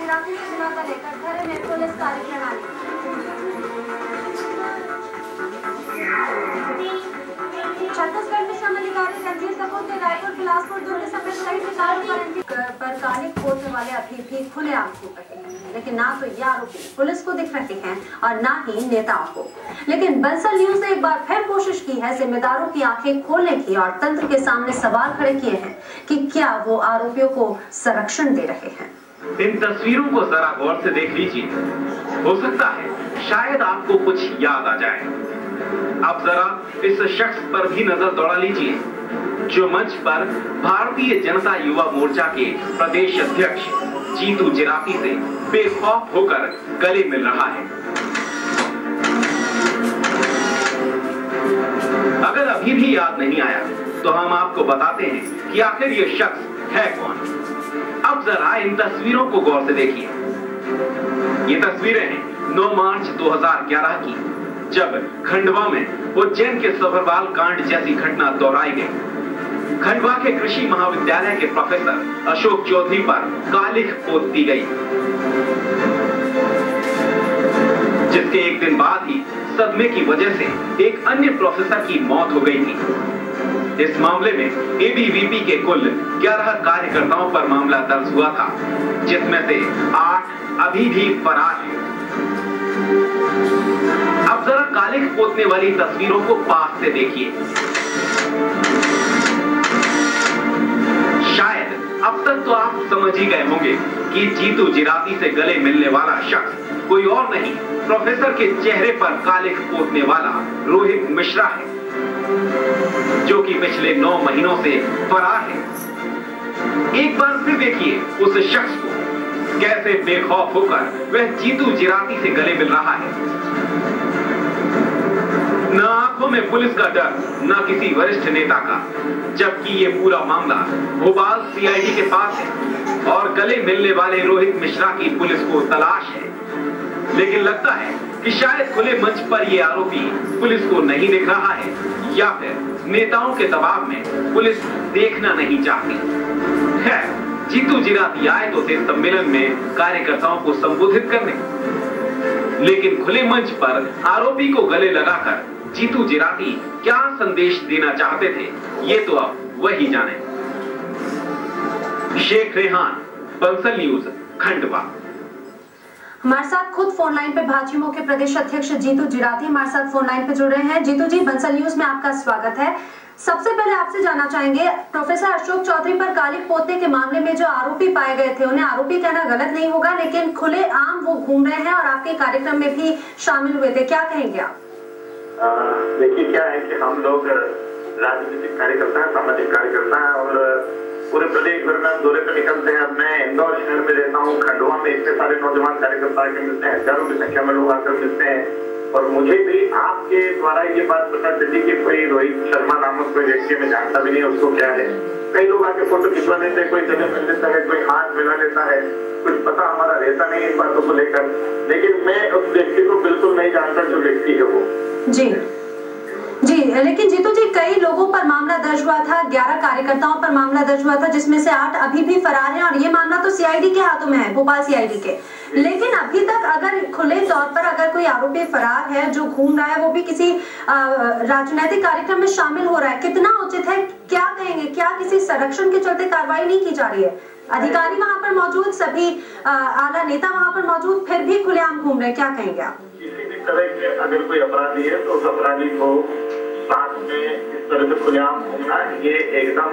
जिराफी cinema को लेकर खरे में पुलिस कार्यप्रणाली। छत्तीसगढ़ में श्रम अधिकारी रणजीत कपूर के रायपुर, बिलासपुर, दुर्ग समेत कई ठिकानों पर काले खोदने वाले अभी भी खुलेआम घूम रहे हैं, लेकिन ना तो ये आरोपी पुलिस को दिख रहे हैं और ना ही नेताओं को। लेकिन बंसल न्यूज ने एक बार फिर कोशिश की है जिम्मेदारों की आंखें खोलने की और तंत्र के सामने सवाल खड़े किए हैं कि क्या वो आरोपियों को संरक्षण दे रहे हैं। इन तस्वीरों को जरा गौर से देख लीजिए, हो सकता है शायद आपको कुछ याद आ जाए। अब जरा इस शख्स पर भी नजर दौड़ा लीजिए जो मंच पर भारतीय जनता युवा मोर्चा के प्रदेश अध्यक्ष जीतू जिराफी से बेखौफ होकर गले मिल रहा है। अगर अभी भी याद नहीं आया तो हम आपको बताते हैं कि आखिर ये शख्स है कौन। अब जरा इन तस्वीरों को गौर से देखिए। ये तस्वीरें हैं 9 मार्च 2011 की, जब खंडवा में उज्जैन के सभरवाल कांड जैसी घटना दोहराई गई। खंडवा के कृषि महाविद्यालय के प्रोफेसर अशोक चौधरी पर कालिख पोत दी गई, जिसके एक दिन बाद ही सदमे की वजह से एक अन्य प्रोफेसर की मौत हो गई थी। इस मामले में एबीवीपी के कुल 11 कार्यकर्ताओं पर मामला दर्ज हुआ था, जिसमें से 8 अभी भी फरार हैं। अब जरा कालिख पोतने वाली तस्वीरों को पास से देखिए। शायद अब तक तो आप समझ ही गए होंगे कि जीतू जिराफी से गले मिलने वाला शख्स कोई और नहीं, प्रोफेसर के चेहरे पर कालिख पोतने वाला रोहित मिश्रा है, जो कि पिछले 9 महीनों से फरार है। एक बार फिर देखिए उस शख्स को, कैसे बेखौफ होकर वह जीतू जिराफी से गले मिल रहा है। न आंखों में पुलिस का डर, न किसी वरिष्ठ नेता का, जबकि ये पूरा मामला भोपाल सीआईडी के पास है और गले मिलने वाले रोहित मिश्रा की पुलिस को तलाश है। लेकिन लगता है कि शायद खुले मंच पर ये आरोपी पुलिस को नहीं दिख रहा है, या फिर नेताओं के दबाव में पुलिस देखना नहीं चाहती है। जीतू जिराफी आए तो थे सम्मेलन में कार्यकर्ताओं को संबोधित करने, लेकिन खुले मंच पर आरोपी को गले लगाकर जीतू जिराफी क्या संदेश देना चाहते थे, ये तो अब वही जाने। शेख रेहान, बंसल न्यूज, खंडवा। हमारे साथ खुद फोन लाइन पे भाजयुमो के प्रदेश अध्यक्ष जीतू जिराफी हमारे साथ फोन लाइन पे जुड़ रहे हैं। जीतू जी, बंसल न्यूज में आपका स्वागत है। सबसे पहले आपसे जानना चाहेंगे, प्रोफेसर अशोक चौधरी पर कालिख पोतने के मामले में जो आरोपी पाए गए थे, उन्हें आरोपी कहना गलत नहीं होगा, लेकिन खुले आम वो घूम रहे हैं और आपके कार्यक्रम में भी शामिल हुए थे, क्या कहेंगे आप? देखिए, क्या है कि हम लोग राजनीतिक कार्यकर्ता हैं, सामाजिक कार्यकर्ता हैं और पूरे प्रदेश भर में दौरे पर निकलते हैं। अब मैं इंदौर शहर में रहता हूँ, खंडवा में इतने सारे नौजवान कार्यकर्ता आके मिलते हैं, हजारों की संख्या में लोग आकर मिलते हैं। और मुझे भी आपके द्वारा ये बात पता चली कि कोई रोहित शर्मा नामक कोई व्यक्ति, मैं जानता भी नहीं उसको क्या है। कई लोग आके फोटो खिंचवा लेते हैं, कोई गले मिल लेता है, कोई हाथ मिला लेता है, कुछ पता हमारा रहता नहीं इन बातों को लेकर। लेकिन मैं उस व्यक्ति को बिल्कुल नहीं जानता जो व्यक्ति है वो। जी जी, लेकिन जीतू जी, कई लोगों पर मामला दर्ज हुआ था, 11 कार्यकर्ताओं पर मामला दर्ज हुआ था, जिसमें से 8 अभी भी फरार हैं और ये मामला तो सीआईडी के हाथों में है, भोपाल सीआईडी के। लेकिन अभी तक अगर खुले तौर पर अगर कोई आरोपी फरार है जो घूम रहा है, वो भी किसी राजनीतिक कार्यक्रम में शामिल हो रहा है, कितना उचित है? क्या कहेंगे, क्या किसी संरक्षण के चलते कार्रवाई नहीं की जा रही है? अधिकारी वहां पर मौजूद, सभी आला नेता वहां पर मौजूद, फिर भी खुलेआम घूम रहे, क्या कहेंगे आप? किसी भी तरह के अगर कोई अपराधी है तो उस अपराधी को साथ में इस तरह से खुलेआम घूमना, ये एकदम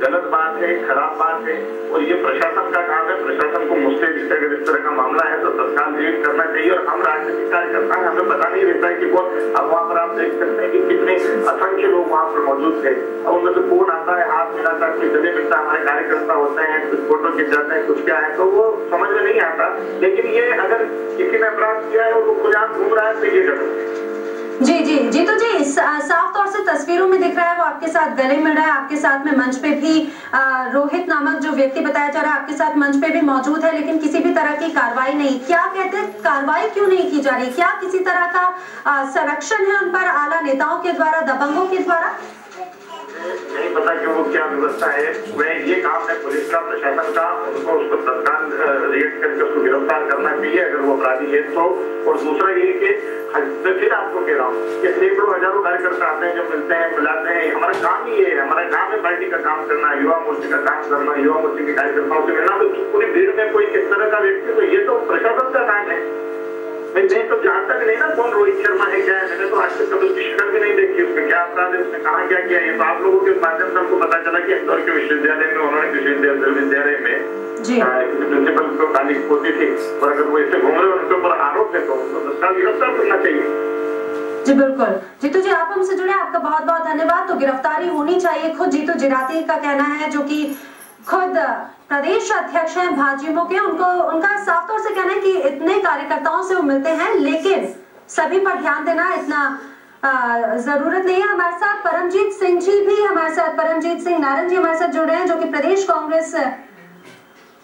गलत बात है, खराब बात है। और ये प्रशासन का काम है, प्रशासन को मुझसे अगर इस तरह का मामला है तो तत्काल रिएक्ट करना चाहिए। और हम राजनीतिक कार्यकर्ता हैं, हमें पता नहीं रहता है कि कौन। अब वहाँ पर आप देख सकते हैं कि कितने असंख्य लोग वहाँ पर मौजूद थे। अब उनमें से कौन आता है, हाथ मिलाता है, कोई गले मिलता है, हमारे कार्यकर्ता होते हैं, कुछ फोटो खिंच जाते हैं, कुछ क्या है, तो वो समझ में नहीं आता। लेकिन ये अगर किसी ने अपराध किया है और वो खुलेआम घूम रहा है तो ये गलत है। जी जी, जीतू जी, साफ तौर से तस्वीरों में दिख रहा है वो आपके साथ गले मिल रहा है, आपके साथ में मंच पे भी रोहित नामक जो व्यक्ति बताया जा रहा है आपके साथ मंच पे भी मौजूद है, लेकिन किसी भी तरह की कार्रवाई नहीं। क्या कहते हैं, कार्रवाई क्यों नहीं की जा रही? क्या किसी तरह का संरक्षण है उन पर आला नेताओं के द्वारा, दबंगों के द्वारा? नहीं पता कि वो क्या व्यवस्था है। वह ये काम है पुलिस का, प्रशासन का, उनको उसको तत्काल रिएक्ट करके उसको गिरफ्तार करना चाहिए अगर वो अपराधी है तो। और दूसरा ये कि फिर आपको कह रहा हूँ कि सैकड़ों हजारों कार्यकर्ता आते हैं, जो मिलते हैं, मिलाते हैं। हमारा काम ही ये है, हमारा काम है पार्टी का काम करना, युवा मोर्चे का काम करना, युवा मोर्चे के कार्यकर्ताओं से मिलना। तो पूरी भीड़ में कोई किस तरह का व्यक्ति, तो ये तो प्रशासन का काम है। मैं तो जहाँ तक नहीं ना कौन रोहित शर्मा है क्या है, मैंने तो आज तक कभी उसकी शक्ल भी नहीं देखी, उसका क्या अपराध है, उसने कहाँ क्या किया। ये तो आप लोगों के माध्यम से हमको पता चला कि इंदौर के विश्वविद्यालय में उन्होंने विश्वविद्यालय में प्रिंसिपल को गाली होती थी, और अगर वो ऐसे घूम रहे उनके ऊपर आरोप है तो उनको तत्काल गिरफ्तार करना चाहिए। जी बिल्कुल। जीतू जी आप हमसे जुड़े, आपका बहुत बहुत धन्यवाद। तो गिरफ्तारी होनी चाहिए। खुद जीतू जिराती का कहना है, जो कि खुद प्रदेश अध्यक्ष हैं भाजयुमो के, उनका साफ तौर से कहना है कि इतने कार्यकर्ताओं से वो मिलते हैं, लेकिन सभी पर ध्यान देना इतना जरूरत नहीं है। हमारे साथ परमजीत सिंह जी भी हमारे साथ, परमजीत सिंह नारंग जी हमारे साथ जुड़ रहे हैं, जो कि प्रदेश कांग्रेस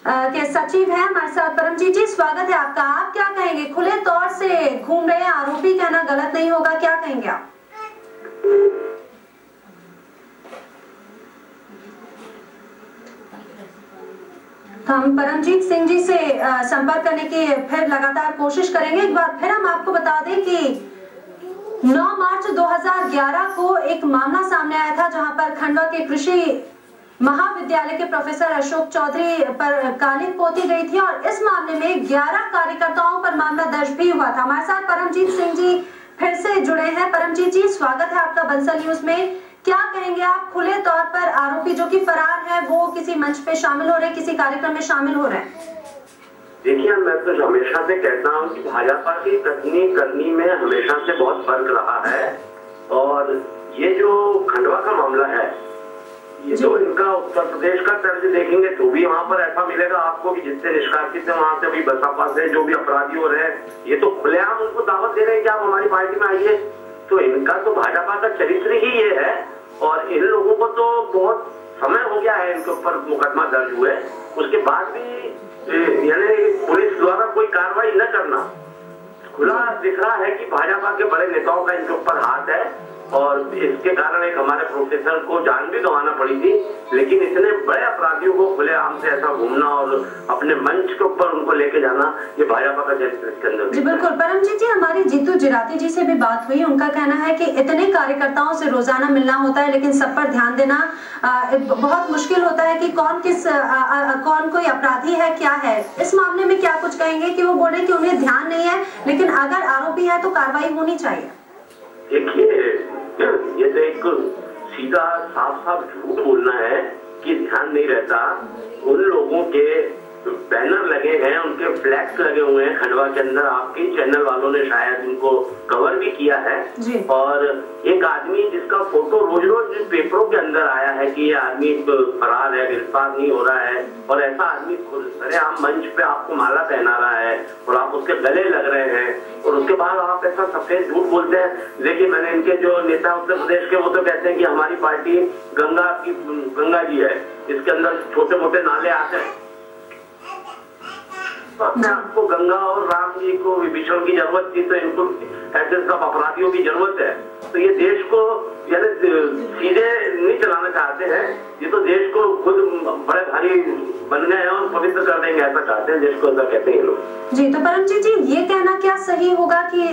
के सचिव हैं हमारे साथ। परमजीत जी स्वागत है आपका। आप क्या कहेंगे, खुले तौर से घूम रहे हैं आरोपी, कहना गलत नहीं होगा, क्या कहेंगे आप? हम परमजीत सिंह जी से संपर्क करने की फिर लगातार कोशिश करेंगे। एक बार फिर हम आपको बता दें कि 9 मार्च 2011 को एक मामला सामने आया था, जहां पर खंडवा के कृषि महाविद्यालय के प्रोफेसर अशोक चौधरी पर कालिक पोती गई थी, और इस मामले में 11 कार्यकर्ताओं पर मामला दर्ज भी हुआ था। हमारे साथ परमजीत सिंह जी फिर से जुड़े हैं। परमजीत जी स्वागत है आपका बंसल न्यूज में। क्या कहेंगे आप, खुले तौर पर आरोपी जो कि फरार है, वो किसी मंच पे शामिल हो रहे हैं, किसी कार्यक्रम में शामिल हो रहे हैं? देखिए, मैं तो हमेशा से कहता हूँ कि भाजपा की कथनी करनी में हमेशा से बहुत फर्क रहा है, और ये जो खंडवा का मामला है, ये तो इनका उत्तर प्रदेश का तर्ज देखेंगे तो भी वहाँ पर ऐसा मिलेगा आपको कि जिससे निष्कासित है वहाँ से भी बसपा से जो भी अपराधी हो रहे हैं, ये तो खुलेआम उनको दावत दे रहे हैं कि आप हमारी पार्टी में आइए। तो इनका तो भाजपा का चरित्र ही ये है, और इन लोगों को तो बहुत समय हो गया है इनके ऊपर मुकदमा दर्ज हुए, उसके बाद भी यानी पुलिस द्वारा कोई कार्रवाई न करना खुला दिख रहा है कि भाजपा के बड़े नेताओं का इनके ऊपर हाथ है। और इसके कारण एक हमारे प्रोफेसर को जान भी गंवाना पड़ी थी, लेकिन इतने बड़े अपराधियों को खुलेआम से ऐसा घूमना और अपने मंच के ऊपर उनको लेके जाना, ये भाजपा का चरित्र इसके अंदर। जी बिल्कुल। परमजीत जी, हमारी जीतू जिराती जी से भी बात हुई, उनका कहना है कि इतने कार्यकर्ताओं से रोजाना मिलना होता है, लेकिन सब पर ध्यान देना बहुत मुश्किल होता है कि कौन कोई अपराधी है, क्या है। इस मामले में क्या कुछ कहेंगे कि वो बोल रहे कि उन्हें ध्यान नहीं है, लेकिन अगर आरोपी है तो कार्रवाई होनी चाहिए? देखिए, ये तो एक सीधा साफ साफ झूठ बोलना है कि ध्यान नहीं रहता। उन लोगों के बैनर लगे हैं, उनके फ्लैक्स लगे हुए हैं खंडवा के अंदर, आपके चैनल वालों ने शायद उनको कवर भी किया है। और एक आदमी जिसका फोटो रोज रोज पेपरों के अंदर आया है कि ये आदमी फरार है, गिरफ्तार नहीं हो रहा है, और ऐसा आदमी सरेआम मंच पे आपको माला पहना रहा है और आप उसके गले लग रहे हैं, और उसके बाद आप ऐसा सफेद झूठ बोलते हैं। देखिए, मैंने इनके जो नेता उत्तर प्रदेश के, वो तो कहते हैं कि हमारी पार्टी गंगा जी है, इसके अंदर छोटे मोटे नाले आते हैं। अपने आपको गंगा और राम जी को विभीषण की जरूरत थी, तो इनको ऐसे सब अपराधियों की जरूरत है। तो ये देश को यानी सीधे नहीं चलाना चाहते हैं, ये तो देश को खुद बड़े भारी बन गए हैं और पवित्र कर देंगे, ऐसा चाहते हैं देश को, ऐसा कहते हैं लोग। जी, तो परमजीत जी, ये कहना क्या सही होगा कि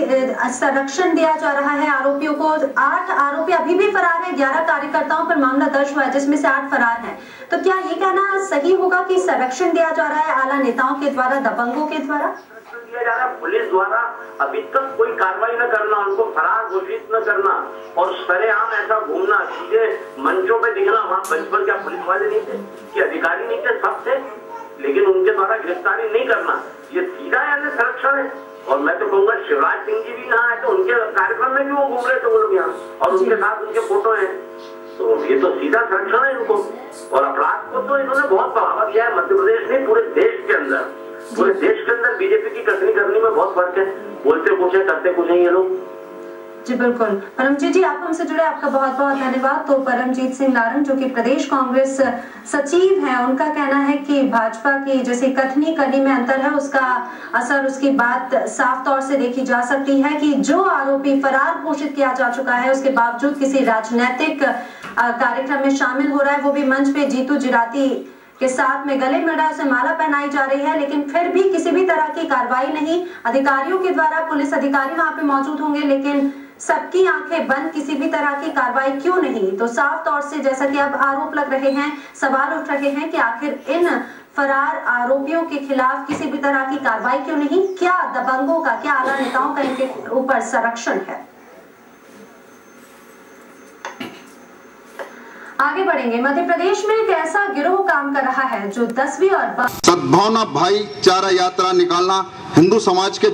संरक्षण दिया जा रहा है आरोपियों को? 8 आरोपी अभी भी फरार है, 11 कार्यकर्ताओं पर मामला दर्ज हुआ है, जिसमें से 8 फरार हैं। तो क्या ये कहना सही होगा कि संरक्षण दिया जा रहा है आला नेताओं के द्वारा, दबंगों के द्वारा? दिया जा रहा है पुलिस द्वारा, अभी तक कोई कार्रवाई न करना, उनको फरार घोषित न करना, और सरेआम ऐसा घूमना, सीधे मंचों पे दिखना। वहाँ मंच पर क्या पुलिस वाले नहीं थे, कि अधिकारी नहीं थे, सब थे, लेकिन उनके द्वारा गिरफ्तारी नहीं करना, ये सीधा यानी संरक्षण है। और मैं तो कहूँगा शिवराज सिंह जी भी यहाँ आए तो उनके कार्यक्रम में भी वो घूम रहे थे वो लोग यहाँ, और उनके साथ उनके फोटो है, तो ये तो सीधा संरक्षण है इनको। और अपराध को तो इन्होंने बहुत बढ़ावा दिया है, मध्य प्रदेश में, पूरे देश के अंदर। पूरे देश के अंदर बीजेपी की कथनी करने में बहुत फर्क है, बोलते कुछ है, करते कुछ है ये लोग। जी बिल्कुल। परमजीत जी, आप हमसे जुड़े, आपका बहुत बहुत धन्यवाद। तो परमजीत सिंह नारंग, जो कि प्रदेश कांग्रेस सचिव हैं, उनका कहना है कि भाजपा की जैसे कथनी करनी में अंतर है, उसका असर, उसकी बात साफ तौर से देखी जा सकती है कि जो आरोपी फरार घोषित किया जा चुका है, उसके बावजूद किसी राजनीतिक कार्यक्रम में शामिल हो रहा है, वो भी मंच पे जीतू जिराती के साथ में गले मिल रहा है, उसे माला पहनाई जा रही है, लेकिन फिर भी किसी भी तरह की कार्रवाई नहीं अधिकारियों के द्वारा। पुलिस अधिकारी वहां पे मौजूद होंगे, लेकिन सबकी आंखें बंद, किसी भी तरह की कार्रवाई क्यों नहीं? तो साफ तौर से जैसा कि अब आरोप लग रहे हैं, सवाल उठ रहे हैं कि आखिर इन फरार आरोपियों के खिलाफ किसी भी तरह की कार्रवाई क्यों नहीं? क्या दबंगों का, क्या आला नेताओं का इनके ऊपर संरक्षण है? आगे बढ़ेंगे। मध्य प्रदेश में एक ऐसा गिरोह काम कर रहा है जो 10वीं और सद्भावना भाईचारा यात्रा निकालना हिंदू समाज के